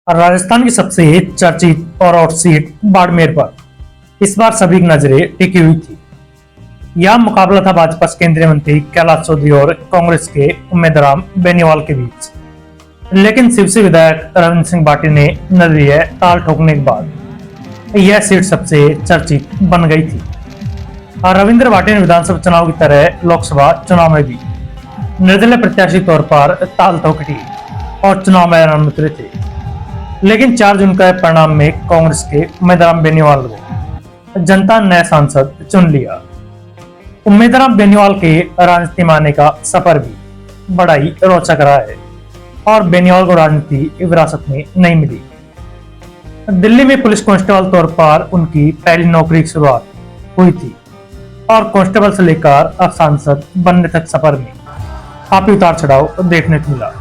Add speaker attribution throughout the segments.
Speaker 1: राजस्थान की सबसे चर्चित और हॉट सीट बाड़मेर पर इस बार सभी की नजरें टिकी हुई थी। यह मुकाबला था भाजपा के केंद्रीय मंत्री कैलाश चौधरी और कांग्रेस के उम्मीदवार बेनीवाल के बीच। लेकिन शिवसेना विधायक रविंद्र सिंह बाटी ने नजरिए ताल ठोकने के बाद यह सीट सबसे चर्चित बन गई थी। और रविंद्र बाटी ने विधानसभा चुनाव की तरह लोकसभा चुनाव में भी निर्दलीय प्रत्याशी तौर पर ताल ठोकी और चुनाव मैदान में उतरे थे। लेकिन 4 जून का परिणाम में कांग्रेस के उम्मीदवार बेनीवाल को जनता ने नया सांसद चुन लिया। उम्मीदवार बेनीवाल के राजनीति में आने का सफर भी बड़ा ही रोचक रहा है और बेनीवाल को राजनीति विरासत में नहीं मिली। दिल्ली में पुलिस कांस्टेबल तौर पर उनकी पहली नौकरी की शुरुआत हुई थी और कांस्टेबल से लेकर अब सांसद बनने तक सफर में काफी उतार चढ़ाव देखने को मिला।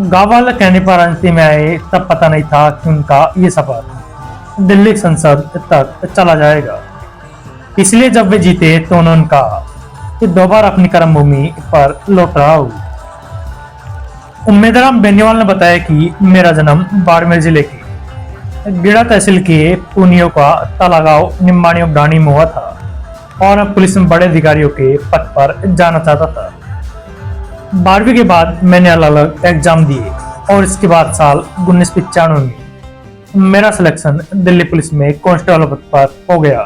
Speaker 1: गांव वाले कहने पर राजनीति में आए तब पता नहीं था कि उनका ये सफर दिल्ली संसद तक चला जाएगा। इसलिए जब वे जीते तो उन्होंने कहा कि दोबारा अपनी कर्मभूमि पर लौट रहा हूं। उम्मीदवार बेनीवाल ने बताया कि मेरा जन्म बाड़मेर जिले के गिड़ा तहसील के पुनियो का तालागांव निम्बाणी डाणी में हुआ था और मैं पुलिस में बड़े अधिकारियों के पद पर जाना चाहता था। 12वीं के बाद मैंने अलग अलग एग्जाम दिए और इसके बाद साल 1995 में मेरा सिलेक्शन दिल्ली पुलिस में कांस्टेबल पद पर हो गया।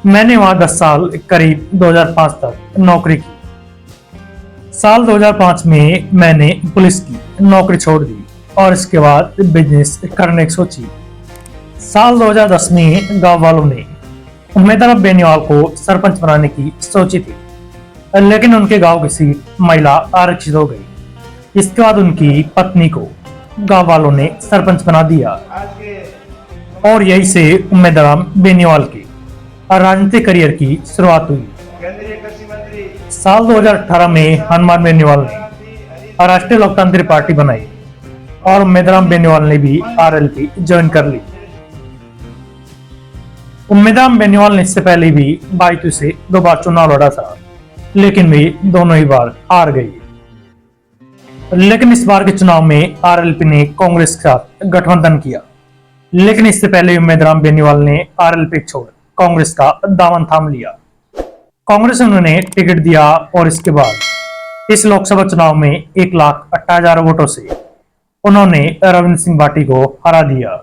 Speaker 1: मैंने वहां 10 साल करीब 2005 तक नौकरी की। साल 2005 में मैंने पुलिस की नौकरी छोड़ दी और इसके बाद बिजनेस करने की सोची। साल 2010 में गांव वालों ने उम्मीदवार बेनीवाल को सरपंच बनाने की सोची थी, लेकिन उनके गांव की सीट महिला आरक्षित हो गई। इसके बाद उनकी पत्नी को गांव वालों ने सरपंच बना दिया और यही से उम्मीदवार बेनीवाल के राजनीतिक करियर की शुरुआत हुई। साल 2018 में हनुमान बेनीवाल ने राष्ट्रीय लोकतांत्रिक पार्टी बनाई और उम्मीदवार बेनीवाल ने भी आरएलपी ज्वाइन कर ली। उम्मीदवार बेनीवाल ने इससे पहले भी 22 से 2 बार चुनाव लड़ा था, लेकिन वे दोनों ही बार हार गई। लेकिन इस बार के चुनाव में आरएलपी ने कांग्रेस के साथ गठबंधन किया, लेकिन इससे पहले उम्मीदवार बेनीवाल ने आरएलपी छोड़ कांग्रेस का दामन थाम लिया। कांग्रेस ने उन्हें टिकट दिया और इसके बाद इस लोकसभा चुनाव में 1,58,000 वोटों से उन्होंने रविंद्र सिंह बाटी को हरा दिया।